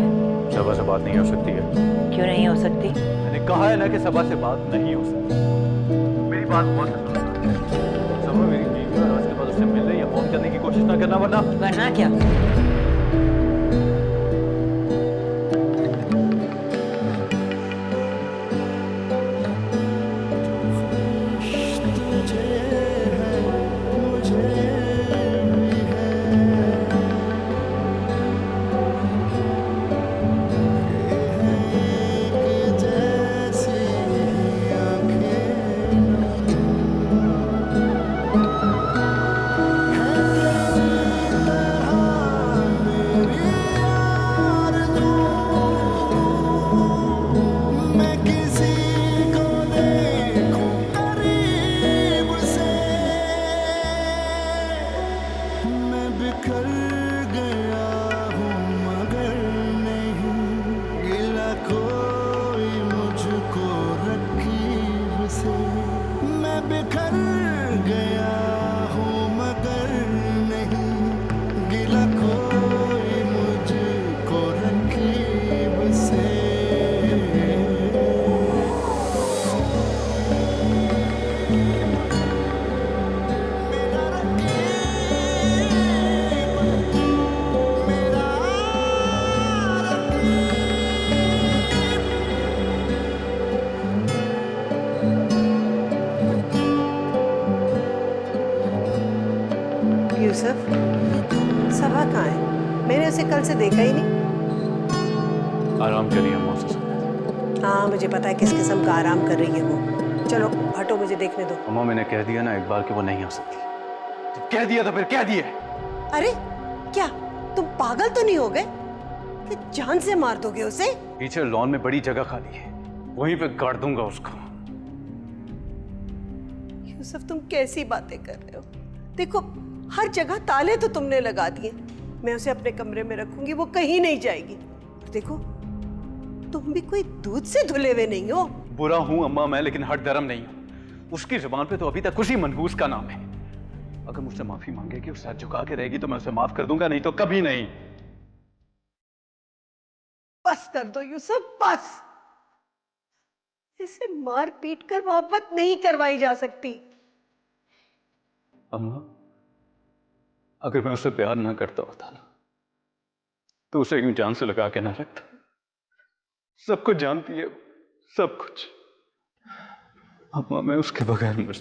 है? सबा से बात नहीं हो सकती है। क्यों नहीं हो सकती? मैंने कहा है ना कि सबा से बात नहीं हो सकती। मेरी बात बहुत सबा मेरी बीवी और आज के बाद उससे मिलने या फोन करने की कोशिश ना करना, वरना क्या? यूसुफ, सबा कहाँ है? मैंने उसे कल से देखा ही नहीं। आराम करिए अम्मा। हाँ, मुझे पता है किस किस्म का आराम कर रही है वो। चलो हटो, मुझे देखने दो। अम्मा मैंने कह दिया ना एक बार कि वो नहीं आ सकती। जब कह दिया तो फिर कह दिया। अरे क्या तुम पागल तो नहीं हो गए कि जान से मार दोगे उसे? पीछे लॉन में बड़ी जगह खाली है, वहीं पे गाड़ दूंगा उसको। यूसुफ, तुम कैसी बातें कर रहे हो? देखो, हर जगह ताले तो तुमने लगा दिए। मैं उसे अपने कमरे में रखूंगी, वो कहीं नहीं जाएगी। देखो, तुम भी कोई दूध से धुले हुए नहीं हो। बुरा हूं अम्मा मैं, लेकिन हट धर्म नहीं हूं। उसकी जुबान पे तो अभी तक उसी मनहूस का नाम है। अगर मुझसे माफी मांगेगी और सर झुका के रहेगी तो मैं उसे माफ कर दूंगा, नहीं तो कभी नहीं। बस कर दो यूसुफ, बस। इसे मार पीट कर मोहब्बत नहीं करवाई जा सकती। अम्मा, अगर मैं उससे प्यार ना करता होता ना, तो उसे यूं जान से लगा के ना रखता। सब कुछ जानती है, सब कुछ। अम्मा, मैं उसके बगैर मर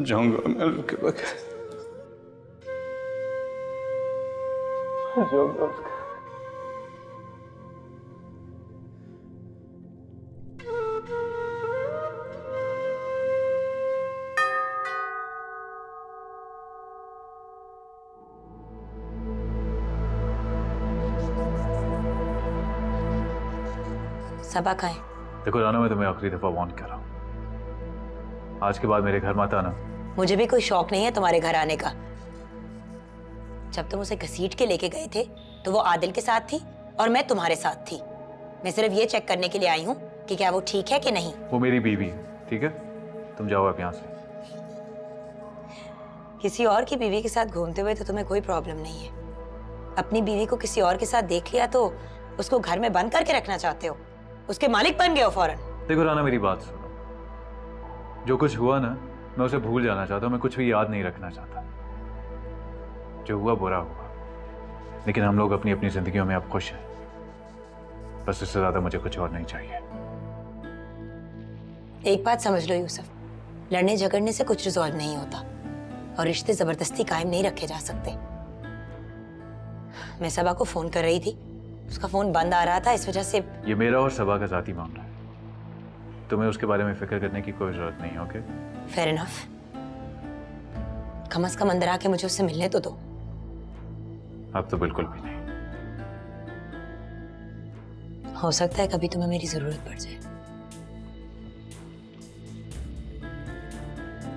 जाऊंगा मैं उसके बगैर। जाऊंगा उसके। सबा कहाँ है? देखो राना, मैं तुम्हें आखिरी दफा वार्न कर रहा हूं, आज के बाद मेरे घर मत आना। मुझे भी कोई शौक नहीं है तुम्हारे घर आने का। जब तुम उसे घसीट के लेके गए थे तो वो आदिल के साथ थी और मैं तुम्हारे साथ थी। मैं सिर्फ ये चेक करने के लिए आई हूँ कि क्या वो ठीक है कि नहीं। वो मेरी बीवी है, ठीक है? तुम जाओ अब यहाँ से। किसी और की बीवी के साथ घूमते हुए तो तुम्हें कोई प्रॉब्लम नहीं है। अपनी बीवी को किसी और के साथ देख लिया तो उसको घर में बंद करके रखना चाहते हो, उसके मालिक बन गए हो फौरन। देखो राना, मेरी बात सुनो। जो कुछ हुआ ना, मैं उसे भूल जाना चाहता हूँ। मैं कुछ भी याद नहीं रखना चाहता। जो हुआ बुरा हुआ, लेकिन हम लोग अपनी अपनी जिंदगियों में अब खुश हैं। बस इससे ज्यादा मुझे कुछ और नहीं चाहिए। एक बात समझ लो यूसुफ, लड़ने झगड़ने से कुछ रिजॉल्व नहीं होता और रिश्ते जबरदस्ती कायम नहीं रखे जा सकते। मैं सबा को फोन कर रही थी, उसका फोन बंद आ रहा था, इस वजह से। ये मेरा और सबा का जाती मामला है, तुम्हें उसके बारे में फिक्र करने की कोई जरूरत नहीं है। Okay, fair enough. कम से कम अंदर आके मुझे उससे मिलने तो दो। अब तो बिल्कुल भी नहीं। हो सकता है कभी तुम्हें मेरी जरूरत पड़ जाए।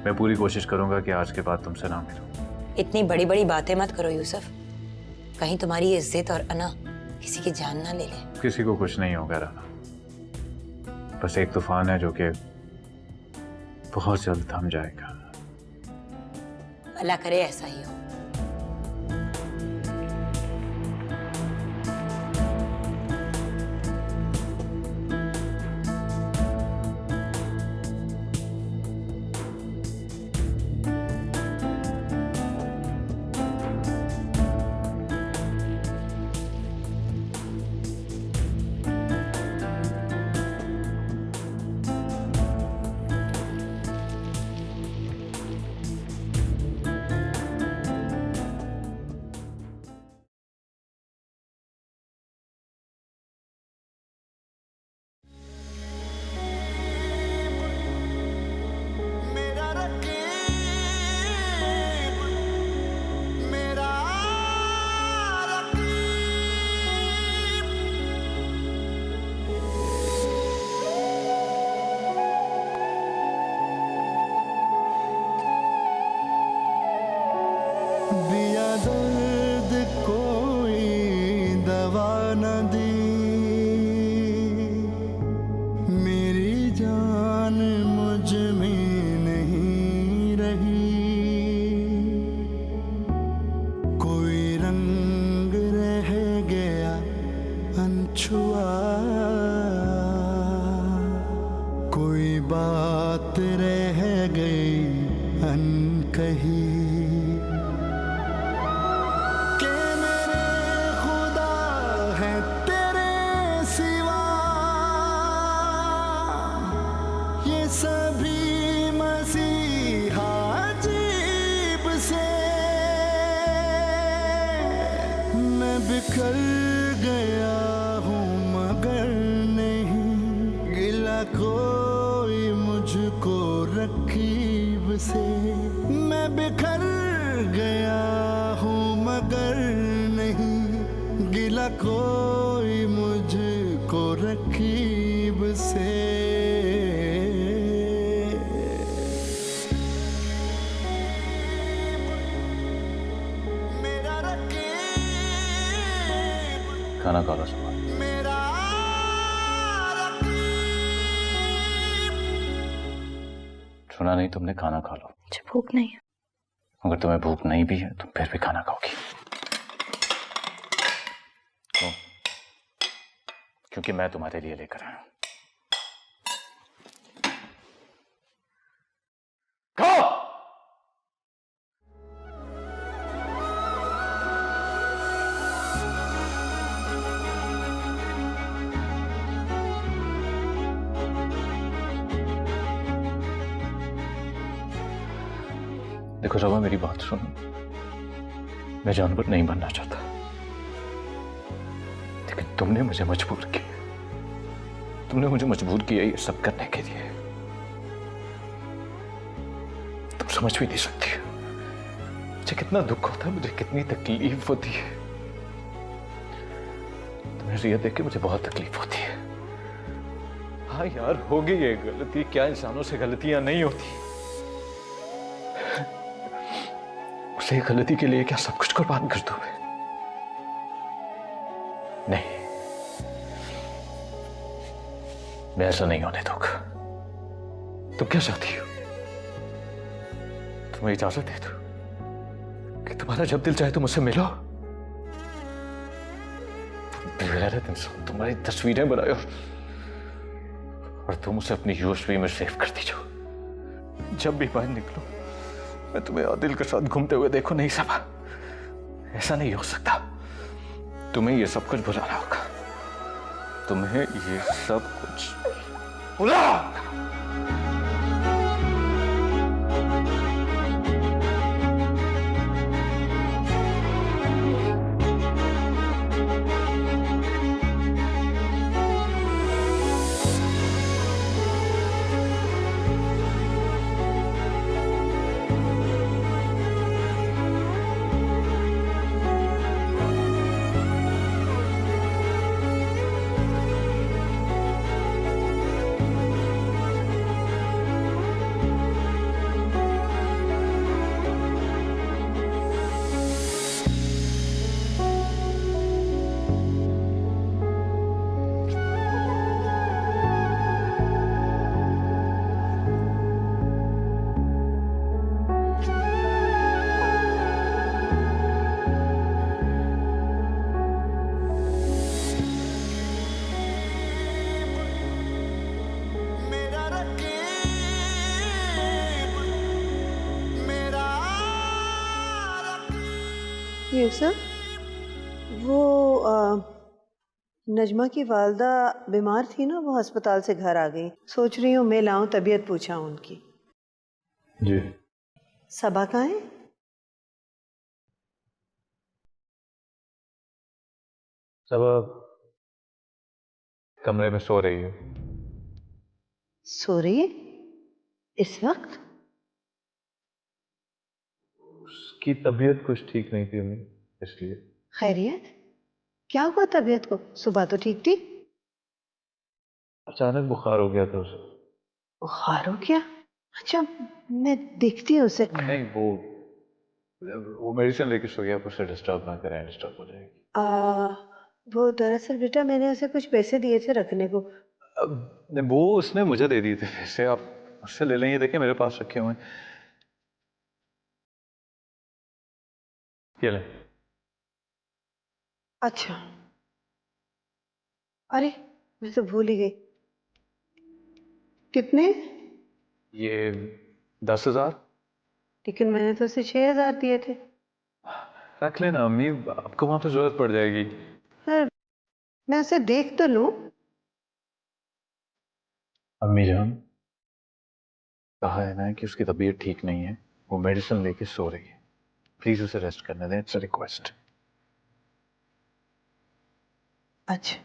मैं पूरी कोशिश करूंगा कि आज के बाद तुमसे ना मिलूं। इतनी बड़ी बड़ी बातें मत करो यूसुफ, कहीं तुम्हारी इज्जत और अना किसी की जान ना ले ले। किसी को कुछ नहीं होगा राना, बस एक तूफान है जो कि बहुत जल्द थम जाएगा। अल्लाह करे ऐसा ही हो। हुआ, कोई बात रह गई अनकही के मेरे खुदा है तेरे सिवा, ये सभी मसीहा अजीब से। मैं बिखर गया हूँ मगर नहीं गिला कोई मुझको रकीब से। मैं बिखर गया हूँ मगर नहीं गिला कोई मुझको रकीब से। मेरा रकीब, खाना खा लो सुबह। मेरा रकीब। सुना नहीं तुमने, खाना खा लो। मुझे भूख नहीं है। अगर तुम्हें भूख नहीं भी है तुम फिर भी खाना खाओगी। क्यों? क्योंकि मैं तुम्हारे लिए लेकर आया हूं। खाओ। देखो रवा, मेरी बात सुनो। मैं जानवर नहीं बनना चाहता, लेकिन तुमने मुझे मजबूर किया। तुमने मुझे मजबूर किया ये सब करने के लिए। तुम समझ भी नहीं सकती मुझे कितना दुख होता है, मुझे कितनी तकलीफ होती है। तुम्हें रिया देख के मुझे बहुत तकलीफ होती है। हाँ यार, होगी ये गलती, क्या इंसानों से गलतियां नहीं होती? उसे गलती के लिए क्या सब कुछ कुर्बान कर दूं मैं? नहीं, मैं ऐसा नहीं होने दूंगा। तुम क्या चाहती हो? तुम्हें इजाजत दे दूं कि तुम्हारा जब दिल चाहे तुम मुझसे मिलो? बेगैरत इंसान, तुम्हारी तस्वीरें बनाए और तुम उसे अपनी यूएसबी में सेव कर दीजिए। जब भी बाहर निकलो मैं तुम्हें आदिल के साथ घूमते हुए देखो। नहीं सबा, ऐसा नहीं हो सकता। तुम्हें ये सब कुछ भुलाना होगा। तुम्हें ये सब कुछ भुलाना होगा। यूसुफ, वो नजमा की वालदा बीमार थी ना, वो अस्पताल से घर आ गई। सोच रही हूँ मैं लाऊं, तबीयत पूछा उनकी। जी। सबा कहाँ है? सब कमरे में सो रही है। सो रही है इस वक्त? उसकी तबीयत कुछ ठीक नहीं थी अम्मी, इसलिए। खैरियत? क्या हुआ तबीयत को? सुबह तो ठीक थी। अचानक बुखार हो गया था उसे। बुखार हो गया? अच्छा, मैं देखती हूँ उसे। नहीं, वो मेडिसिन लेके सो गया, उसे डिस्टर्ब ना करें, डिस्टर्ब हो जाएगी। वो दरअसल बेटा मैंने उसे कुछ पैसे दिए थे रखने को। नहीं, वो उसने मुझे दे दिए थे पैसे, आप उससे ले लें। ये देखिए मेरे पास रखे हुए हैं, ये लें। अच्छा, अरे मैं तो भूल ही गई। कितने? ये 10,000। लेकिन मैंने तो उसे 6,000 दिए थे। रख लेना अम्मी, आपको वहां पे जरूरत पड़ जाएगी। सर मैं उसे देख तो लूं। अम्मी जान, कहा है ना कि उसकी तबीयत ठीक नहीं है, वो मेडिसिन लेके सो रही है। प्लीज उसे रेस्ट करने दें, इट्स अ रिक्वेस्ट। अच्छा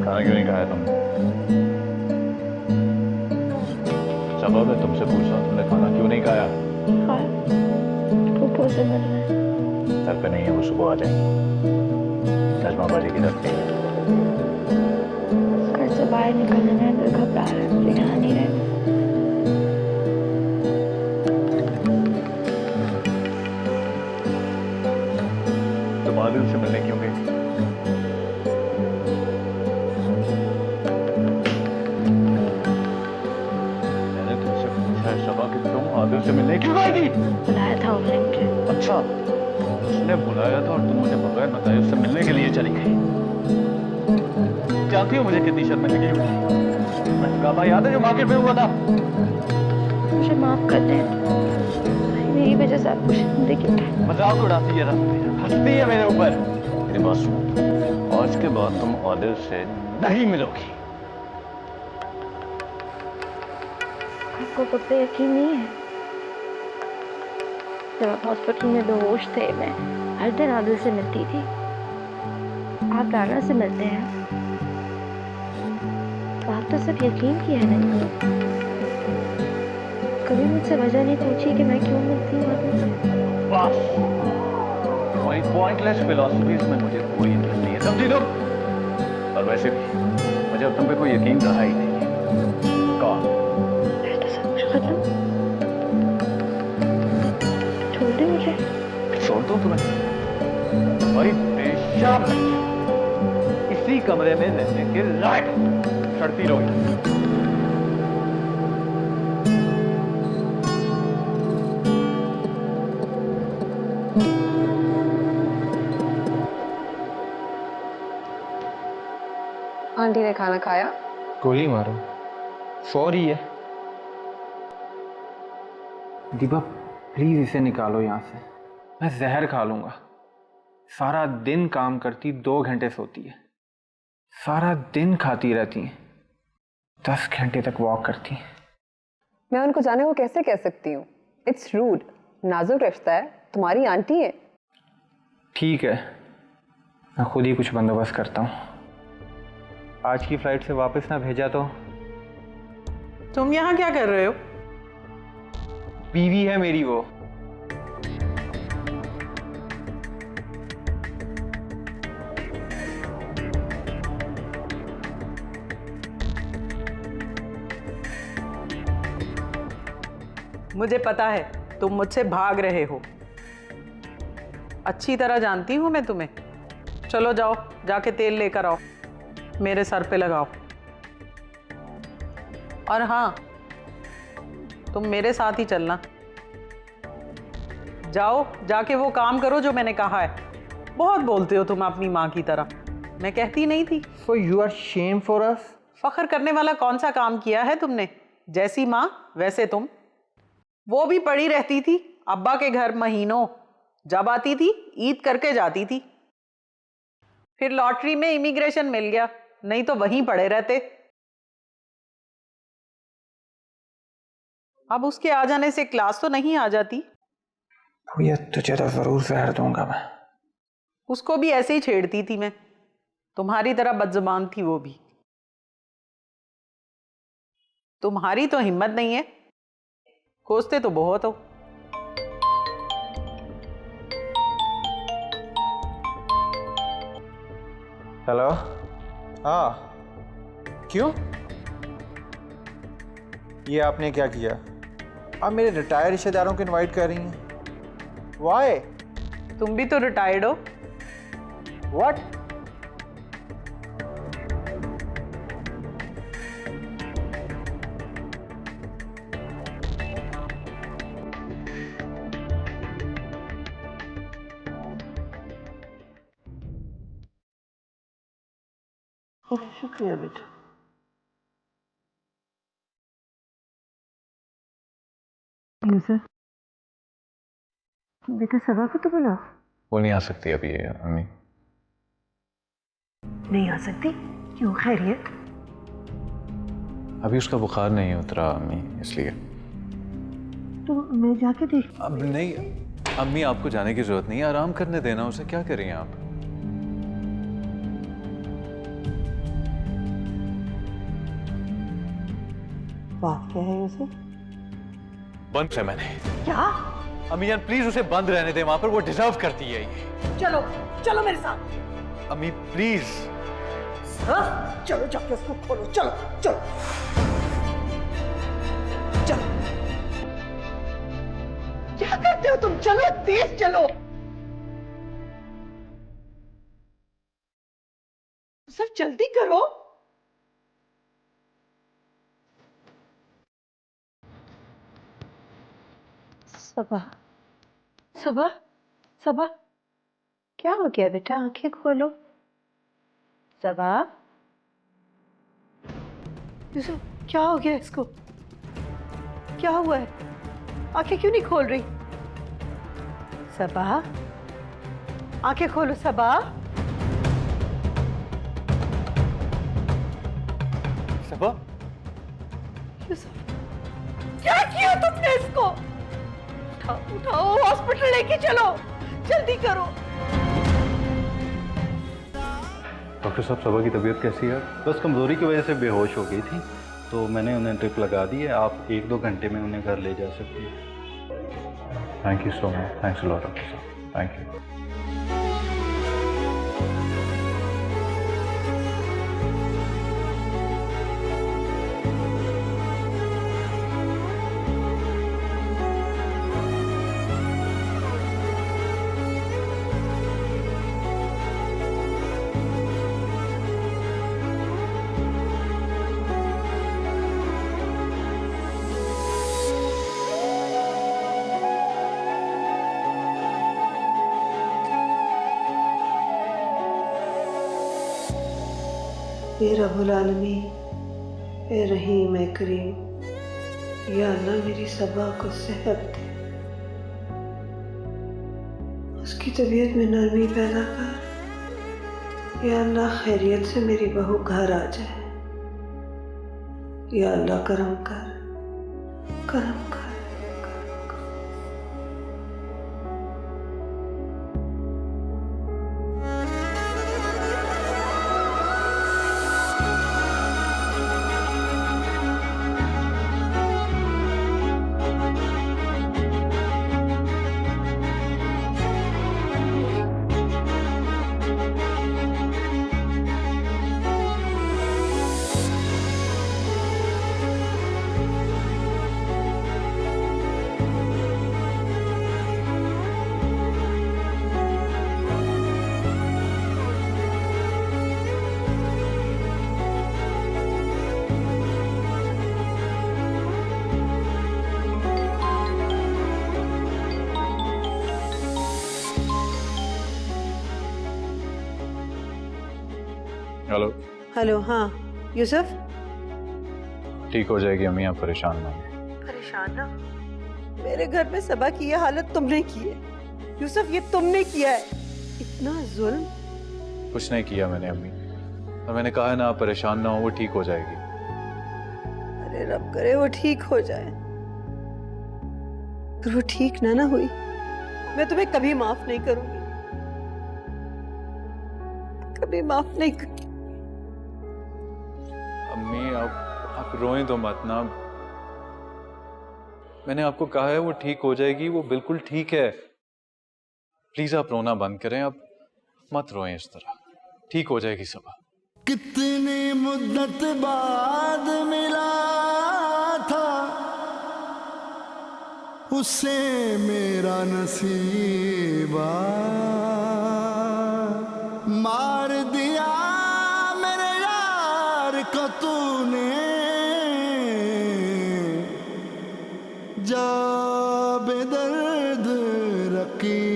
खाना क्यों नहीं खाया तुमने? सबब है, तुमसे पूछ रहा हूं, तुमने खाना क्यों नहीं खाया? फूफो से मिलना है। घर पे नहीं है, वो सुबह आ जाएंगी। नजमा बाजी की तरफ गई। घर से बाहर निकलने में दिल घबरा रहा है, मुझे यहाँ नहीं रहना। तुम आदिल से मिलने क्यों गई? मैंने तुमसे पूछा है सबा कि तुम आदिल से मिलने क्यों गई थी? बुलाया था उसने मुझे। अच्छा, उसने बुलाया था और तुम मुझे बगैर बताए उससे मिलने के लिए चली गई। जानती हो मुझे कितनी शर्म लगी होगी? मैं याद है जो मार्केट में हुआ था? मुझे माफ कर दे, मेरी वजह से आपको जिंदगी मजाक उड़ाती है, हंसती है मेरे ऊपर। मेरी बात सुनो, आज के बाद तुम आदिल से नहीं मिलोगी। आपको खुद पे यकीन नहीं है? जब आप हॉस्पिटल में बेहोश थे, मैं हर दिन आदिल से मिलती थी। आप राना से मिलते हैं, तो आप तो सिर्फ यकीन किया है नहीं। कभी मुझसे वजह नहीं पूछी कि मैं क्यों मिलती हूँ आदिल से। बस तुम्हारी पॉइंटलेस फिलॉसफीज में मुझे कोई इंटरेस्ट नहीं है, समझी तुम? और वैसे भी मुझे अब तुम पे कोई यकीन रहा ही नहीं है। कौन? फिर तो सब कुछ खत्म। छोड़ दे मुझे। छोड़ दो तुम्हें? तुम्हारी बेशर्म इसी कमरे में रहने के लायक सड़ती रहोगी। आंटी ने खाना खाया? गोली मारो, सॉरी है। दीपा प्लीज इसे निकालो यहाँ से, मैं जहर खा लूंगा। सारा दिन काम करती, 2 घंटे सोती है, सारा दिन खाती रहती है, 10 घंटे तक वॉक करती है। मैं उनको जाने को कैसे कह सकती हूँ? It's rude. नाजुक रिश्ता है, तुम्हारी आंटी है। ठीक है, मैं खुद ही कुछ बंदोबस्त करता हूँ। आज की फ्लाइट से वापस ना भेजा तो? तुम यहाँ क्या कर रहे हो? बीवी है मेरी वो। मुझे पता है तुम मुझसे भाग रहे हो। अच्छी तरह जानती हूं मैं तुम्हें। चलो जाओ, जाके तेल लेकर आओ, मेरे सर पे लगाओ। और हाँ, तुम मेरे साथ ही चलना। जाओ, जाके वो काम करो जो मैंने कहा है। बहुत बोलते हो तुम अपनी माँ की तरह, मैं कहती नहीं थी? So you are shame for us? फख्र करने वाला कौन सा काम किया है तुमने? जैसी माँ वैसे तुम। वो भी पड़ी रहती थी अब्बा के घर महीनों, जब आती थी ईद करके जाती थी। फिर लॉटरी में इमिग्रेशन मिल गया, नहीं तो वहीं पड़े रहते। अब उसके आ जाने से क्लास तो नहीं आ जाती। भैया तुझे तो जरूर जहर दूंगा मैं। उसको भी ऐसे ही छेड़ती थी मैं, तुम्हारी तरह बदजुबान थी वो भी। तुम्हारी तो हिम्मत नहीं है, खोजते तो बहुत हो। हेलो? हाँ, क्यों? ये आपने क्या किया? आप मेरे रिटायर्ड रिश्तेदारों को इनवाइट कर रही हैं। वाई? तुम भी तो रिटायर्ड हो। व्हाट? शुक्रिया बेटा। यूसुफ, बेटा सबा को तो बुलाओ। वो नहीं आ सकती अभी ये अम्मी। नहीं आ सकती? क्यों, खैरियत? अभी उसका बुखार नहीं उतरा अम्मी, इसलिए। तो मैं जाके देख। अब नहीं अम्मी, आपको जाने की जरूरत नहीं है, आराम करने देना उसे। क्या कर रही हैं आप? बात क्या है यूसुफ? बंद है मैंने। क्या? अम्मी जान प्लीज उसे बंद रहने दे वहां पर, वो डिजर्व करती है ये। चलो चलो मेरे साथ। अम्मी प्लीज। चलो जाके उसको खोलो। चलो चलो चलो। क्या करते हो तुम? चलो तेज चलो। सब जल्दी करो। सबा, सबा, सबा, क्या हो गया बेटा? आंखें खोलो। सबा, यूसुफ, क्या हो गया इसको? क्या हुआ है? आंखें क्यों नहीं खोल रही? सबा, आंखें खोलो सबा। सबा, यूसुफ, क्या किया तुमने इसको? उठाओ उठाओ, हॉस्पिटल लेके चलो, जल्दी करो। डॉक्टर साहब सबा की तबीयत कैसी है? बस कमज़ोरी की वजह से बेहोश हो गई थी, तो मैंने उन्हें ड्रिप लगा दी है। आप 1-2 घंटे में उन्हें घर ले जा सकते हैं। Thank you so much. Thanks a lot doctor साहब। Thank you. ए रब्बुल आलमीन, ए रहीम, ए करीम, या अल्लाह मेरी सबा को सेहत दे, उसकी तबीयत में नरमी पैदा कर। या अल्लाह खैरियत से मेरी बहू घर आ जाए। या अल्लाह करम कर, करम कर। हेलो। हेलो, हाँ यूसुफ। ठीक हो जाएगी अम्मी, आप परेशान ना हो। परेशान ना? मेरे घर में सबा की ये हालत तुमने की है यूसुफ, ये तुमने किया है। इतना जुल्म। कुछ नहीं किया मैंने अम्मी, और मैंने कहा है ना आप परेशान ना हो, वो ठीक हो जाएगी। अरे रब करे वो ठीक हो जाए। पर वो ठीक ना हुई, मैं तुम्हें कभी माफ नहीं करूंगी, कभी माफ नहीं करूंगी। अम्मी आप रोएं तो मत ना। मैंने आपको कहा है वो ठीक हो जाएगी, वो बिल्कुल ठीक है। प्लीज आप रोना बंद करें, आप मत रोएं इस तरह। ठीक हो जाएगी सबा। कितनी मुद्दत बाद मिला था तुझसे मेरा नसीबा मार दिया मेरे यार को तूने जा बेदर्द रकीबा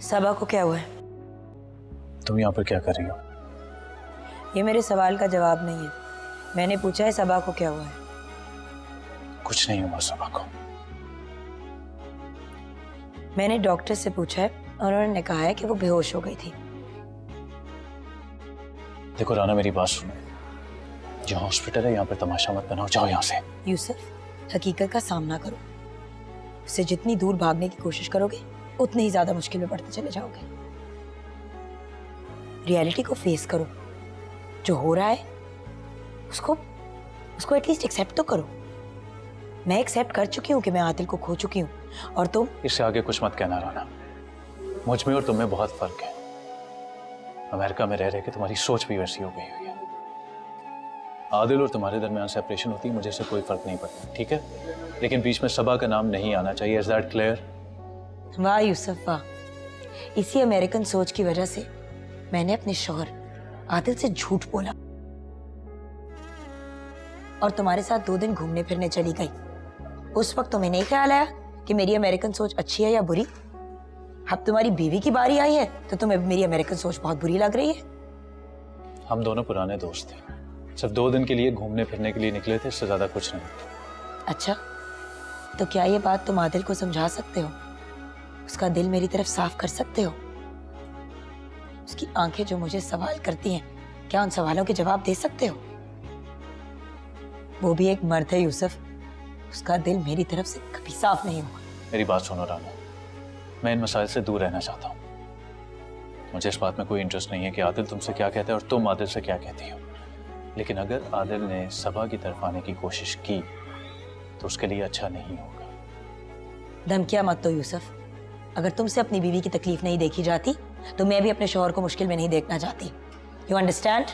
सबा को क्या हुआ है? तुम यहाँ पर क्या कर रही हो? ये मेरे सवाल का जवाब नहीं है। मैंने पूछा है सबा को क्या हुआ है। कुछ नहीं हुआ सबा को। मैंने डॉक्टर से पूछा है और उन्होंने कहा है कि वो बेहोश हो गई थी। देखो राना, मेरी बात सुनो। जो हॉस्पिटल है यहाँ पर तमाशा मत बनाओ, जाओ यहाँ से। यूसुफ, हकीकत का सामना करो। उससे जितनी दूर भागने की कोशिश करोगे उतनी ही ज्यादा मुश्किल में पड़ते चले जाओगे। रियलिटी को फेस करो। जो हो रहा है उसको एटलीस्ट एक्सेप्ट तो करो। मैं एक्सेप्ट कर चुकी हूँ कि मैं आदिल को खो चुकी हूँ, और तुम? इससे आगे कुछ मत कहना राना। मुझ में और तुम में बहुत फर्क है। अमेरिका में रह रहे के तुम्हारी सोच भी वैसी हो गई हुई है। आदिल और तुम्हारे दरमियान सेपरेशन होती, मुझे से कोई फर्क नहीं पड़ता, ठीक है? लेकिन बीच में सबा का नाम नहीं आना चाहिए। Is that clear? वाह यूसुफ वाह। इसी अमेरिकन सोच की वजह से मैंने अपने शौहर आदिल से झूठ बोला और तुम्हारे साथ 2 दिन घूमने फिरने चली गई। उस वक्त तुम्हें नहीं ख्याल आया कि मेरी अमेरिकन सोच अच्छी है या बुरी? अब तुम्हारी बीवी की बारी आई है तो तुम्हें मेरी अमेरिकन सोच बहुत बुरी लग रही है। हम दोनों पुराने दोस्त थे, सिर्फ 2 दिन के लिए घूमने फिरने के लिए निकले थे, इससे ज्यादा कुछ नहीं। अच्छा, तो क्या ये बात तुम आदिल को समझा सकते हो? उसका दिल मेरी तरफ साफ कर सकते हो? उसकी आंखें जो मुझे सवाल करती हैं, क्या उन सवालों के जवाब दे सकते हो? वो भी एक मर्द है यूसुफ, उसका दिल मेरी तरफ से कभी साफ नहीं हुआ। मेरी बात सुनो राना, मैं इन मसाइल से दूर रहना चाहता हूँ। मुझे इस बात में कोई इंटरेस्ट नहीं है कि आदिल तुमसे क्या कहता है और तुम आदिल से क्या कहती हो। लेकिन अगर आदिल ने सबा की तरफ आने की कोशिश की तो उसके लिए अच्छा नहीं होगा। धमकियां मत दो यूसुफ। अगर तुमसे अपनी बीवी की तकलीफ नहीं देखी जाती तो मैं भी अपने शौहर को मुश्किल में नहीं देखना चाहती। You understand?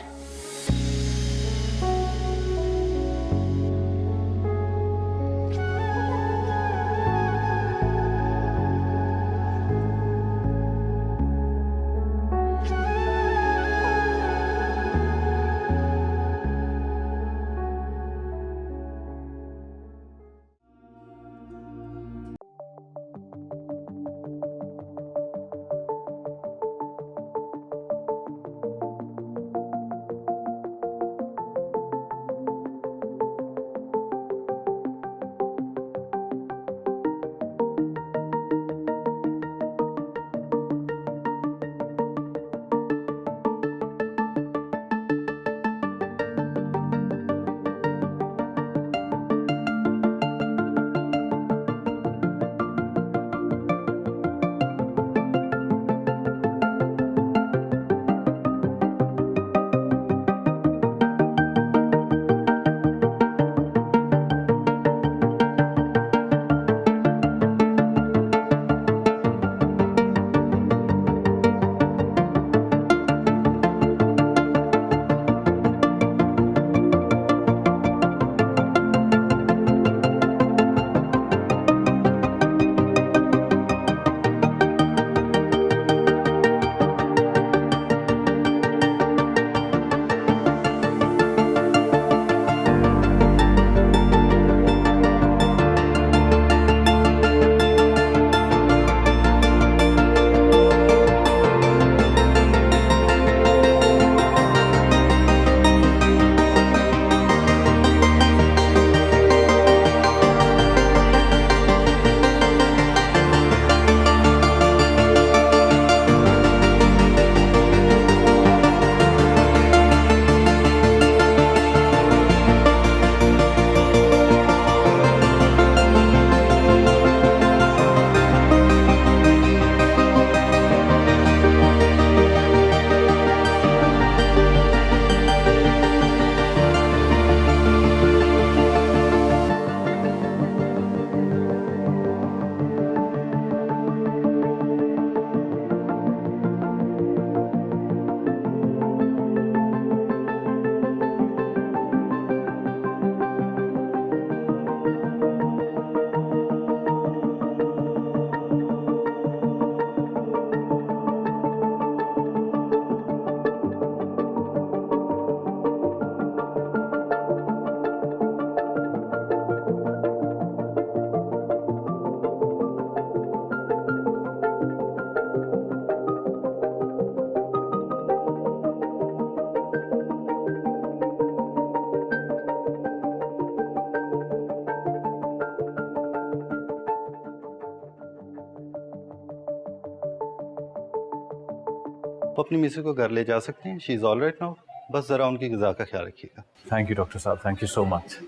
आप अपनी मिसेज को घर ले जा सकते हैं, she is all right now. बस ज़रा उनकी ग़िज़ा का ख्याल रखिएगा। थैंक यू डॉक्टर साहब, थैंक यू सो मच।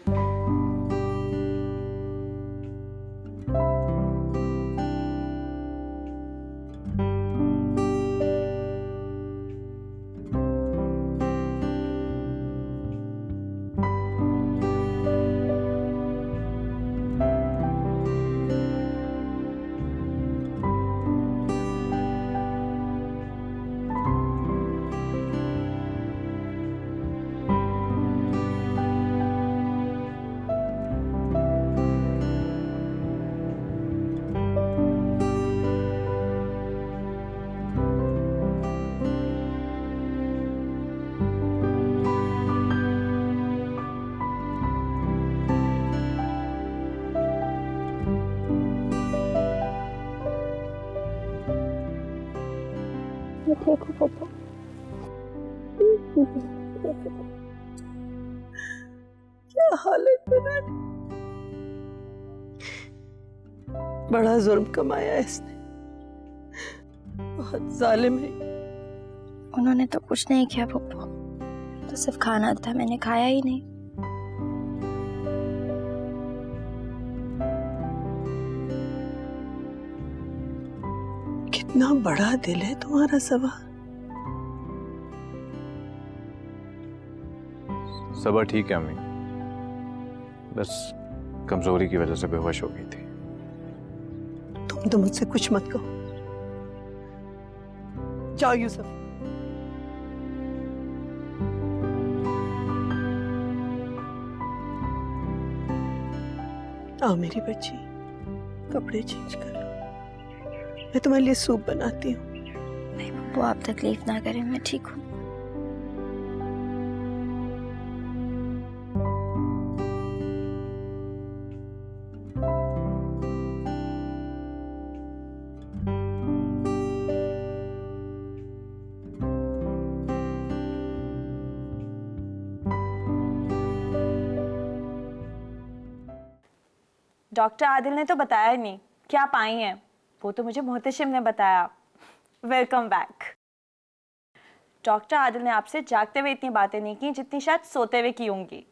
ठीक हूँ पापा। क्या हालत है, बड़ा जुर्म कमाया है इसने, बहुत जालिम है। उन्होंने तो कुछ नहीं किया पप्पू, तो सिर्फ खाना था, मैंने खाया ही नहीं। कितना बड़ा दिल है तुम्हारा सबा। सबा ठीक है अम्मी, बस कमजोरी की वजह से बेहोश हो गई थी। तुम तो मुझसे कुछ मत कहो। जाओ यूसुफ। आओ मेरी बच्ची, कपड़े चेंज कर लो, मैं तुम्हारे लिए सूप बनाती हूँ। नहीं पप्पू, आप तकलीफ ना करें, मैं ठीक हूँ। डॉक्टर आदिल ने तो बताया नहीं कि आप आई हैं, वो तो मुझे मोहतशिम ने बताया। Welcome back. डॉक्टर आदिल ने आपसे जागते हुए इतनी बातें नहीं की जितनी शायद सोते हुए की होंगी।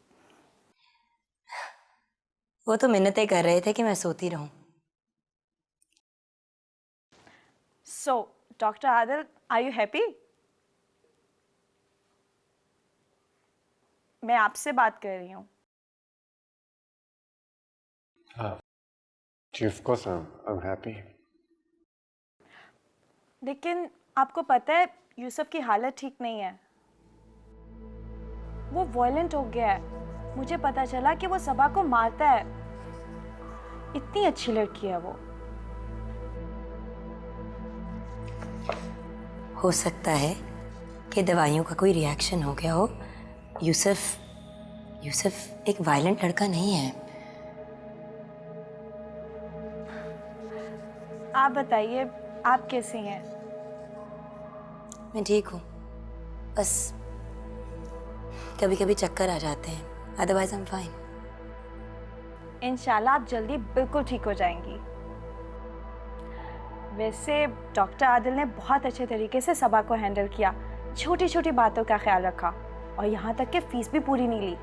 वो तो मिन्नतें कर रहे थे कि मैं सोती रहूं। So doctor Adil, are you happy? मैं आपसे बात कर रही हूँ। Of course I'm happy. लेकिन आपको पता है यूसुफ की हालत ठीक नहीं है, वो वायलेंट हो गया है। मुझे पता चला कि वो सबा को मारता है। इतनी अच्छी लड़की है वो। हो सकता है कि दवाइयों का कोई रिएक्शन हो गया हो। यूसुफ एक वायलेंट लड़का नहीं है। आप बताइए, आप कैसी हैं? मैं ठीक हूँ, बस कभी कभी चक्कर आ जाते हैं, अदरवाइज आई एम फाइन। इंशाल्लाह आप जल्दी बिल्कुल ठीक हो जाएंगी। वैसे डॉक्टर आदिल ने बहुत अच्छे तरीके से सबा को हैंडल किया, छोटी छोटी बातों का ख्याल रखा और यहाँ तक कि फीस भी पूरी नहीं ली।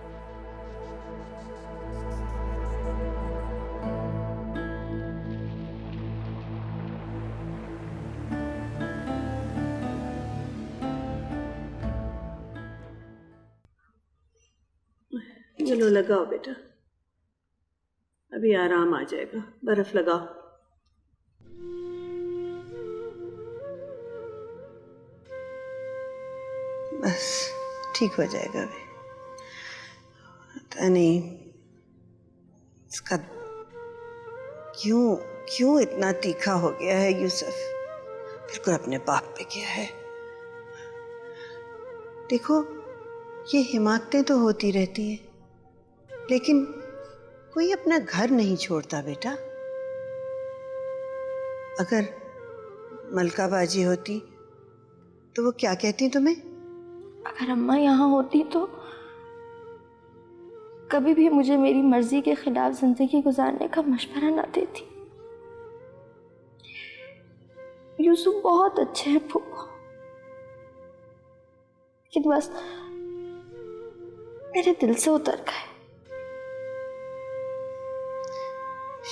चलो लगाओ बेटा, अभी आराम आ जाएगा। बर्फ लगाओ। बस ठीक हो जाएगा अभी। पता नहीं इसका क्यों इतना तीखा हो गया है। यूसुफ बिल्कुल अपने बाप पे गया है। देखो, ये हिमाकतें तो होती रहती हैं, लेकिन कोई अपना घर नहीं छोड़ता बेटा। अगर मलका बाजी होती तो वो क्या कहती तुम्हें? अगर अम्मा यहाँ होती तो कभी भी मुझे मेरी मर्जी के खिलाफ जिंदगी गुजारने का मशवरा ना देती। यूसुफ बहुत अच्छे हैं फूफा, लेकिन बस मेरे दिल से उतर गए।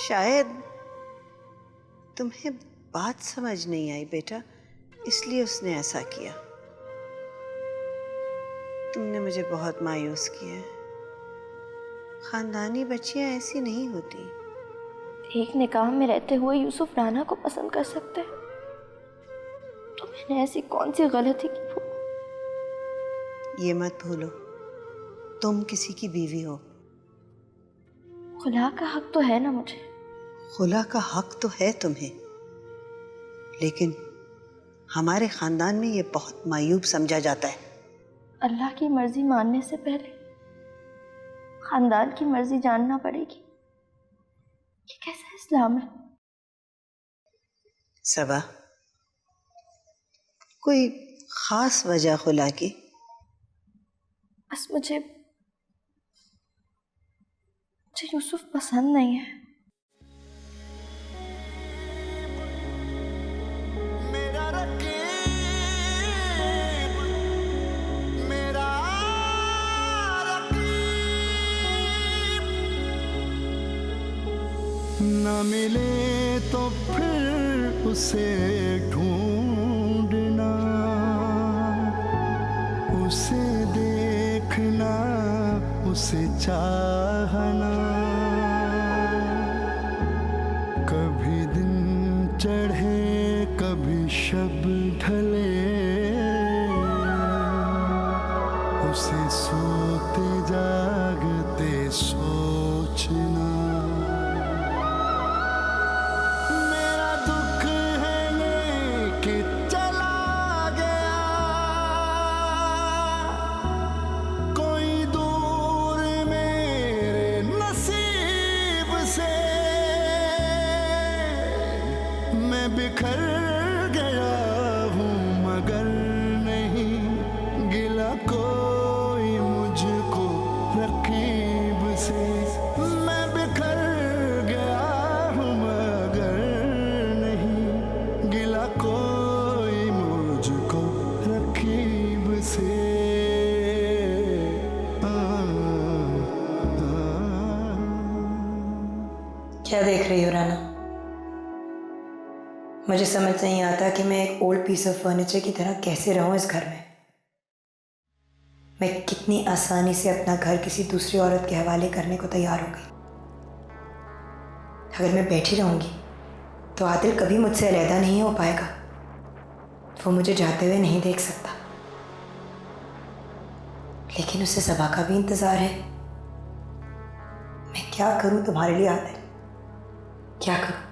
शायद तुम्हें बात समझ नहीं आई बेटा, इसलिए उसने ऐसा किया। तुमने मुझे बहुत मायूस किया है। खानदानी बच्चियां ऐसी नहीं होती। एक निकाह में रहते हुए यूसुफ राना को पसंद कर सकते हैं, तो मैंने ऐसी कौन सी गलती की वो? ये मत भूलो, तुम किसी की बीवी हो। खुला का हक तो है ना मुझे। खुला का हक तो है तुम्हें, लेकिन हमारे खानदान में ये बहुत मायूब समझा जाता है। अल्लाह की मर्जी मानने से पहले खानदान की मर्जी जानना पड़ेगी। ये कैसा इस्लाम है? सबा, कोई खास वजह खुला की? बस मुझे यूसुफ पसंद नहीं है। मेरा रकीब, मेरा रकीब, न मिले तो फिर उसे ढूंढना, उसे देखना, उसे चाहना। कभी दिन चढ़े कभी शब ढले, उसे सोते जागते सोचना। मेरा दुख है ये कि चला गया कोई दूर मेरे नसीब से। मैं बिखर गया हूँ मगर नहीं गिला कोई मुझको रकीब से। मैं बिखर गया हूँ मगर नहीं गिला कोई मुझको रकीब से। क्या देख रही हो राना? मुझे समझ नहीं आता कि मैं एक ओल्ड पीस ऑफ फर्नीचर की तरह कैसे रहूं इस घर में। मैं कितनी आसानी से अपना घर किसी दूसरी औरत के हवाले करने को तैयार हो गई। अगर मैं बैठी रहूंगी तो आदिल कभी मुझसे अलहदा नहीं हो पाएगा। वो मुझे जाते हुए नहीं देख सकता, लेकिन उसे सबा का भी इंतजार है। मैं क्या करूं तुम्हारे लिए आदिल, क्या करूं?